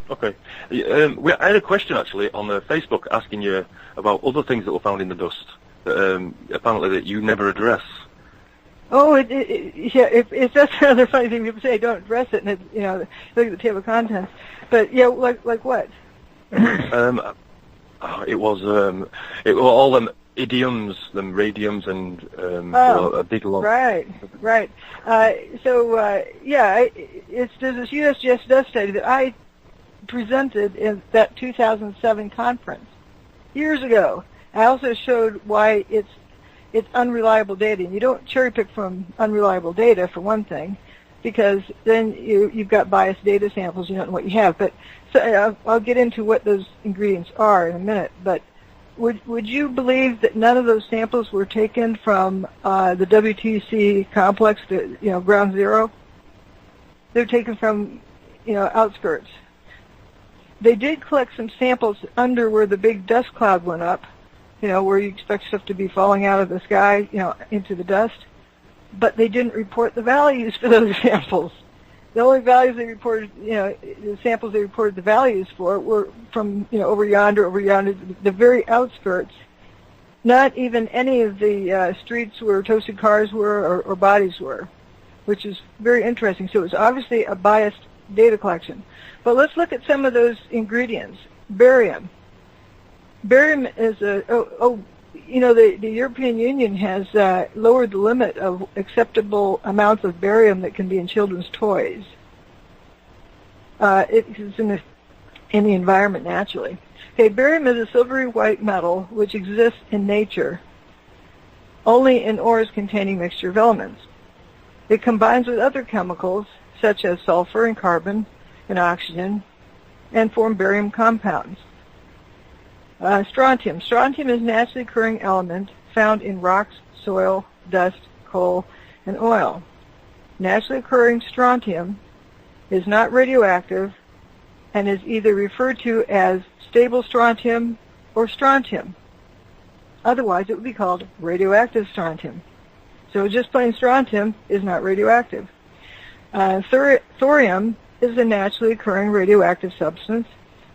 Okay. I had a question actually on Facebook asking you about other things that were found in the dust that apparently that you never address. Oh, yeah. If that's another funny thing people say, don't address it, and it, look at the table of contents. But yeah, like what? It was all them idioms, them radiums, and a big lot. Right. There's this USGS dust study that I presented in that 2007 conference years ago. I also showed why it's unreliable data. And you don't cherry pick from unreliable data, for one thing, because then you've got biased data samples. You don't know what you have. But so I'll get into what those ingredients are in a minute. But would you believe that none of those samples were taken from the WTC complex, ground zero? They're taken from outskirts. They did collect some samples under where the big dust cloud went up, where you expect stuff to be falling out of the sky, into the dust. But they didn't report the values for those samples. The only values they reported, the samples they reported the values for were from, over yonder, the very outskirts. Not even any of the streets where toasted cars were or bodies were, which is very interesting. So it was obviously a biased data collection. But let's look at some of those ingredients. Barium. Barium is the European Union has lowered the limit of acceptable amounts of barium that can be in children's toys. It is in the environment naturally. Okay, barium is a silvery white metal which exists in nature only in ores containing mixture of elements. It combines with other chemicals such as sulfur and carbon and oxygen and form barium compounds. Strontium. Strontium is a naturally occurring element found in rocks, soil, dust, coal, and oil. Naturally occurring strontium is not radioactive and is either referred to as stable strontium or strontium. Otherwise, it would be called radioactive strontium. So just plain strontium is not radioactive. Thorium is a naturally occurring radioactive substance.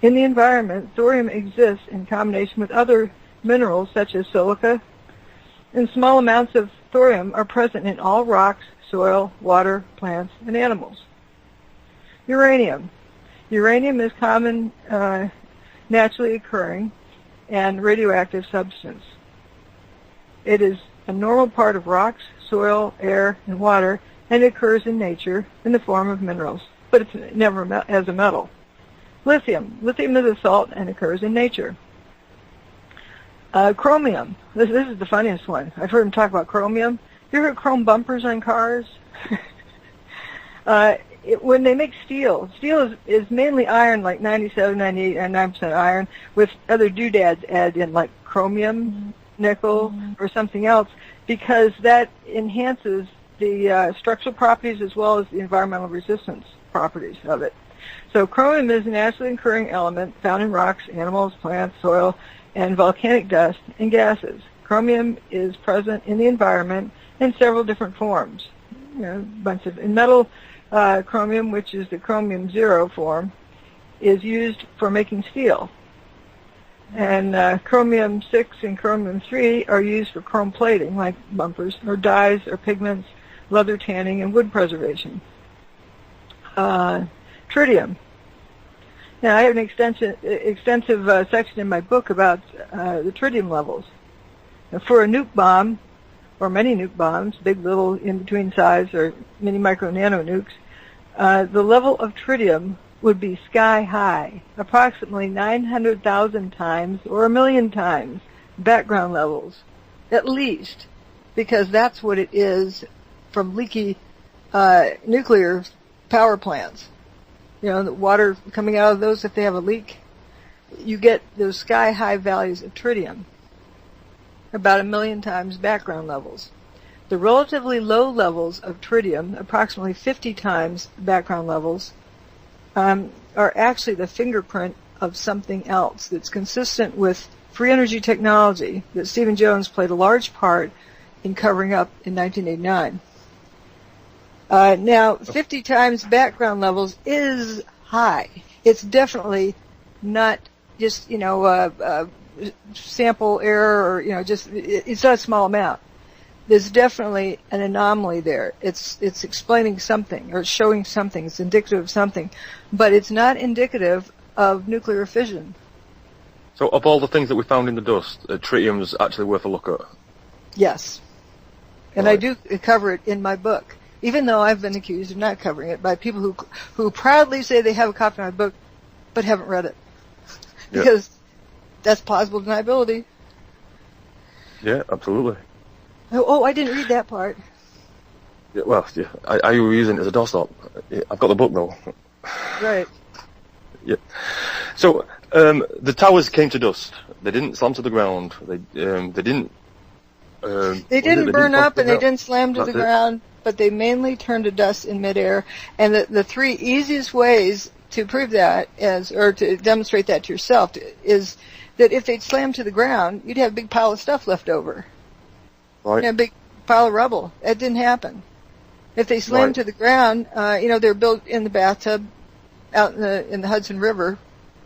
In the environment, thorium exists in combination with other minerals such as silica, and small amounts of thorium are present in all rocks, soil, water, plants, and animals. Uranium. Uranium is common, naturally occurring, and radioactive substance. It is a normal part of rocks, soil, air, and water, and it occurs in nature in the form of minerals, but it's never as a metal. Lithium. Lithium is a salt and occurs in nature. Chromium. This is the funniest one. I've heard them talk about chromium. You ever heard chrome bumpers on cars? When they make steel is mainly iron, like 97, 98, 99% iron, with other doodads added in, like chromium, nickel, or something else, because that enhances the structural properties as well as the environmental resistance properties of it. So chromium is a naturally occurring element found in rocks, animals, plants, soil, and volcanic dust and gases. Chromium is present in the environment in several different forms. In metal, chromium, which is the chromium 0 form, is used for making steel. And chromium 6 and chromium 3 are used for chrome plating, like bumpers, or dyes, or pigments, leather tanning, and wood preservation. Tritium. Now, I have an extensive section in my book about the tritium levels. Now, for a nuke bomb, or many nuke bombs, big, little, in-between size, or mini, micro, nano nukes, the level of tritium would be sky high, approximately 900,000 times or 1 million times background levels, at least, because that's what it is from leaky nuclear power plants. The water coming out of those, if they have a leak, you get those sky-high values of tritium, about 1 million times background levels. The relatively low levels of tritium, approximately 50 times background levels, are actually the fingerprint of something else that's consistent with free energy technology that Stephen Jones played a large part in covering up in 1989. Now, 50 times background levels is high. It's definitely not just, sample error or, it's not a small amount. There's definitely an anomaly there. It's explaining something or showing something. It's indicative of something, but it's not indicative of nuclear fission. So of all the things that we found in the dust, tritium's actually worth a look at? Yes. And right. I do cover it in my book, even though I've been accused of not covering it by people who proudly say they have a copy of my book, but haven't read it. Because that's plausible deniability. Yeah, absolutely. Oh, I didn't read that part. Yeah, well, yeah, I was using it as a doorstop. I've got the book though. Right. Yeah. So the towers came to dust. They didn't slam to the ground. They didn't. They didn't burn up and they didn't slam to the ground, but they mainly turned to dust in midair. And the three easiest ways to prove that or to demonstrate that to yourself is that if they'd slammed to the ground, you'd have a big pile of stuff left over. Right. A big pile of rubble. That didn't happen. If they slammed to the ground, they're built in the bathtub out in the Hudson River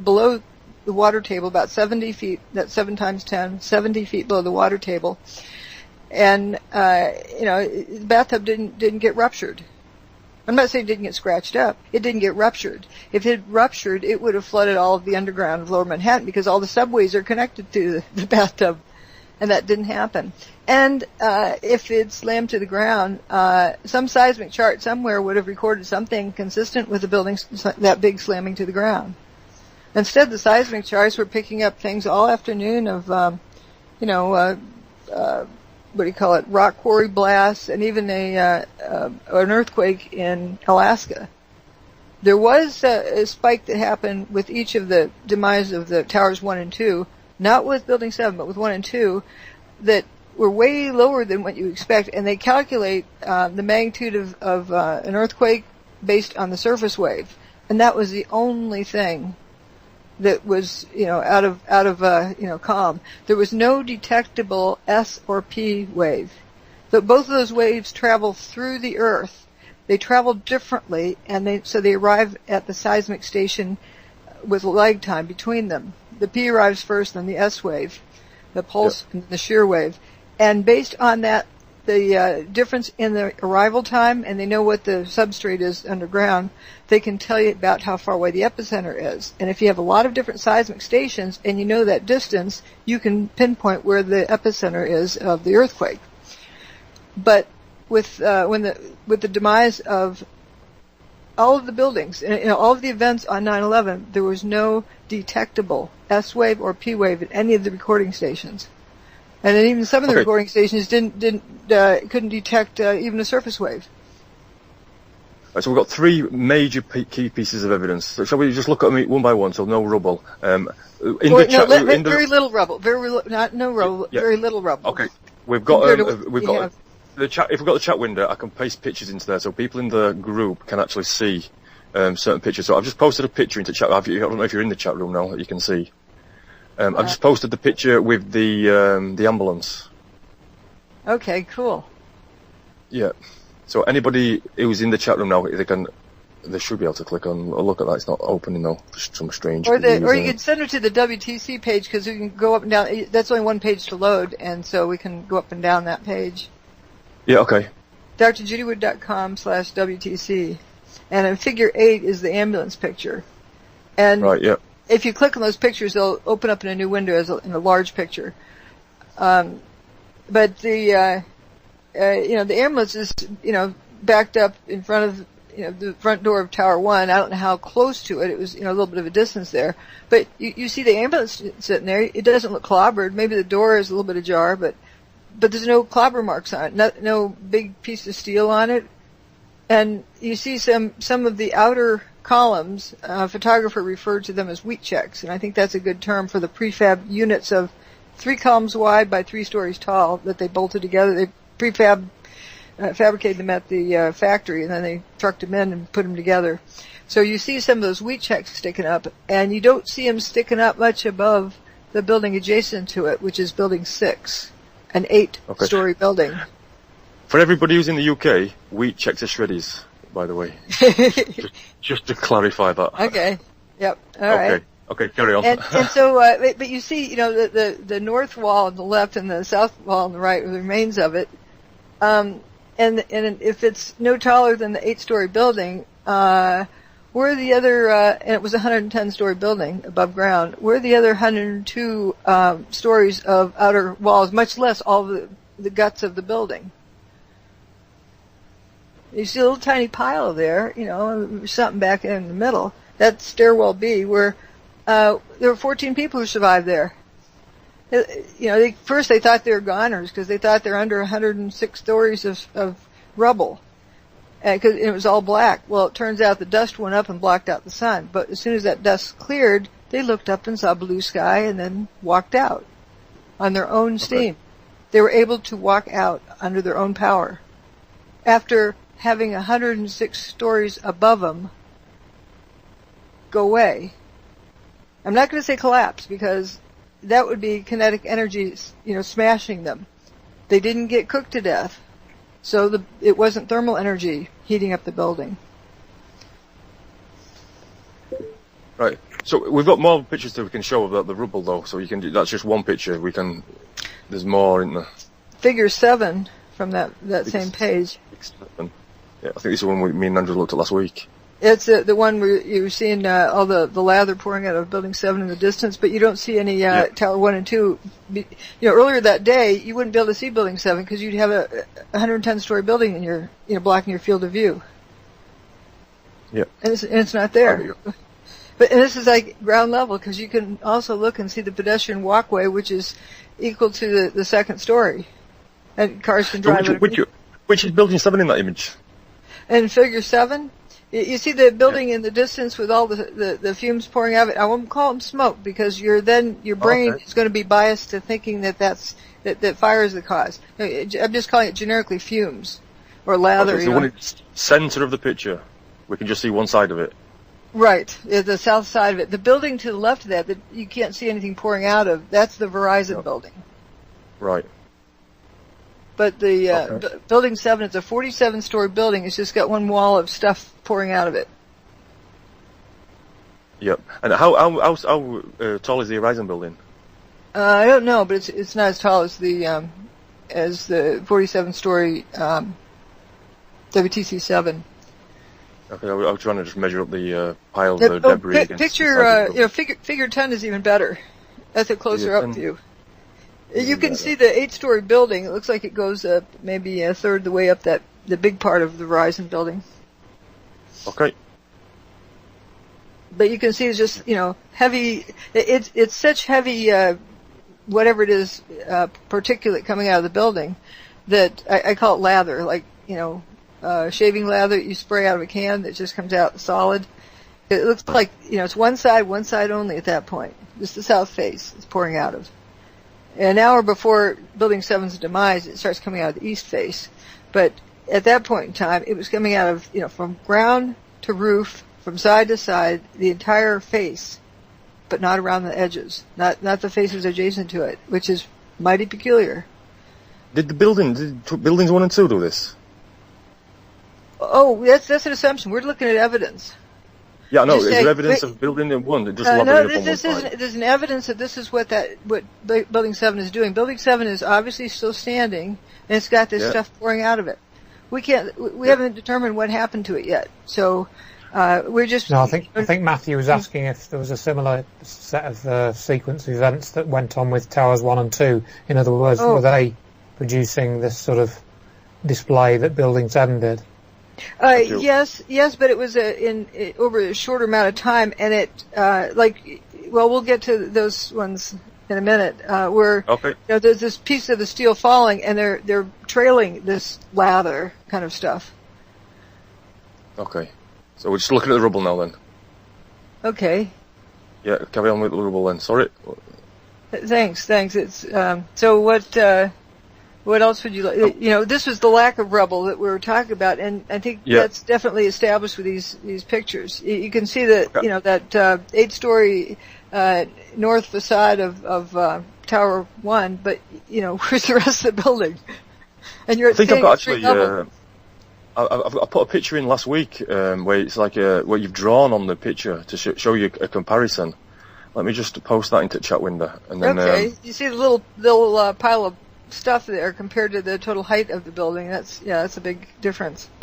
below the water table, about 70 feet, that's 7 times 10, 70 feet below the water table. And, the bathtub didn't get ruptured. I'm not saying it didn't get scratched up. It didn't get ruptured. If it had ruptured, it would have flooded all of the underground of Lower Manhattan because all the subways are connected to the bathtub. And that didn't happen. And if it slammed to the ground, some seismic chart somewhere would have recorded something consistent with the building that big slamming to the ground. Instead, the seismic charts were picking up things all afternoon of, rock quarry blasts, and even an earthquake in Alaska. There was a spike that happened with each of the demise of the towers 1 and 2, not with Building 7, but with 1 and 2, that were way lower than what you expect, and they calculate the magnitude of an earthquake based on the surface wave, and that was the only thing that was, out of calm. There was no detectable S or P wave. But both of those waves travel through the Earth. They travel differently, and so they arrive at the seismic station with lag time between them. The P arrives first, then the S wave, the pulse, and the shear wave. And based on that, the difference in the arrival time, and they know what the substrate is underground, they can tell you about how far away the epicenter is. And if you have a lot of different seismic stations and you know that distance, you can pinpoint where the epicenter is of the earthquake. But with the demise of all of the buildings, all of the events on 9/11, there was no detectable S wave or P wave at any of the recording stations. And then even some of the recording stations couldn't detect even a surface wave. Right, so we've got 3 major key pieces of evidence. So shall we just look at them one by one? So no rubble. Very little rubble. No rubble. Yeah. Very little rubble. Okay, we've got the chat. If we've got the chat window, I can paste pictures into there, so people in the group can actually see certain pictures. So I've just posted a picture into chat. I don't know if you're in the chat room now that you can see. I've just posted the picture with the ambulance. Okay, cool. Yeah. So anybody who's in the chat room now, they should be able to click on or look at that. It's not opening though, for some strange. Or you can send it to the WTC page because we can go up and down. That's only one page to load, and so we can go up and down that page. Yeah. Okay. drjudywood.com/WTC, and in Figure 8 is the ambulance picture. And right. Yeah. If you click on those pictures, they'll open up in a new window in a large picture. But the ambulance is, backed up in front of, the front door of Tower 1. I don't know how close to it. It was, a little bit of a distance there. But you see the ambulance sitting there. It doesn't look clobbered. Maybe the door is a little bit ajar, but there's no clobber marks on it. No big piece of steel on it. And you see some of the outer columns, a photographer referred to them as wheat checks, and I think that's a good term for the prefab units of 3 columns wide by 3 stories tall that they bolted together. They fabricated them at the factory, and then they trucked them in and put them together. So you see some of those wheat checks sticking up, and you don't see them sticking up much above the building adjacent to it, which is Building 6, an 8-story building. For everybody who's in the UK, wheat checks are shreddies, by the way. just to clarify that. Okay. Yep. All right. Okay, carry on. And so, but you see, the north wall on the left and the south wall on the right, the remains of it. And if it's no taller than the 8-story building, where the other, and it was a 110-story building above ground, where the other 102 stories of outer walls, much less all the guts of the building. You see a little tiny pile there, something back in the middle. That's stairwell B, where there were 14 people who survived there. First they thought they were goners because they thought they're under 106 stories of rubble. Because it was all black. Well, it turns out the dust went up and blocked out the sun. But as soon as that dust cleared, they looked up and saw blue sky and then walked out on their own steam. They were able to walk out under their own power after having 106 stories above them go away. I'm not going to say collapse because that would be kinetic energy, smashing them. They didn't get cooked to death. So it wasn't thermal energy heating up the building. Right. So we've got more pictures that we can show of the rubble, though. So that's just one picture. There's more in there. Figure 7 from that same page. 7. Yeah, I think this is the one me and Andrew looked at last week. It's the one where you're seeing all the lather pouring out of Building 7 in the distance, but you don't see any Tower 1 and 2. Earlier that day, you wouldn't be able to see Building 7 because you'd have a 110-story building in your, blocking your field of view. Yeah. And it's not there. And this is like ground level because you can also look and see the pedestrian walkway, which is equal to the second story, and cars can drive it. Which is Building 7 in that image? And Figure 7. You see the building in the distance with all the fumes pouring out of it. I won't call them smoke because your brain is going to be biased to thinking that fire is the cause. I'm just calling it generically fumes or lather. Okay, so when it's center of the picture, we can just see one side of it. Right, the south side of it. The building to the left of that you can't see anything pouring out of, that's the Verizon building. Right. But the Building 7, it's a 47-story building. It's just got one wall of stuff pouring out of it. Yep. And how tall is the Horizon building? I don't know, but it's not as tall as the 47-story WTC 7. Okay, I was trying to just measure up the pile of debris. Figure 10 is even better. That's a closer up view. You can see the 8-story building. It looks like it goes up maybe a third the way up the big part of the Verizon building. Okay. But you can see it's just, heavy. It's such heavy, whatever it is, particulate coming out of the building that I call it lather, like, shaving lather you spray out of a can that just comes out solid. It looks like, it's one side only at that point. Just the south face it's pouring out of. An hour before Building 7's demise, it starts coming out of the east face. But at that point in time, it was coming out of, from ground to roof, from side to side, the entire face, but not around the edges, not the faces adjacent to it, which is mighty peculiar. Did buildings 1 and 2 do this? Oh, that's an assumption. We're looking at evidence. Yeah, no. Is there evidence of Building 1? There's an evidence that this is what Building 7 is doing. Building 7 is obviously still standing, and it's got this stuff pouring out of it. We haven't determined what happened to it yet. So we're just. No, I think Matthew was asking if there was a similar set of sequence of events that went on with Towers 1 and 2. In other words, were they producing this sort of display that Building 7 did? Yes, but it was over a shorter amount of time, and it we'll get to those ones in a minute. Where there's this piece of the steel falling, and they're trailing this lather kind of stuff. Okay, so we're just looking at the rubble now then. Okay. Yeah, carry on with the rubble then. Sorry. Thanks. It's so what. What else would you like? This was the lack of rubble that we were talking about, and I think that's definitely established with these pictures. You can see that that 8-story north facade of Tower 1, but where's the rest of the building? And you're at I think I've got actually. I put a picture in last week where it's like where you've drawn on the picture to show you a comparison. Let me just post that into the chat window. And then, okay, you see the little pile of stuff there compared to the total height of the building. That's a big difference.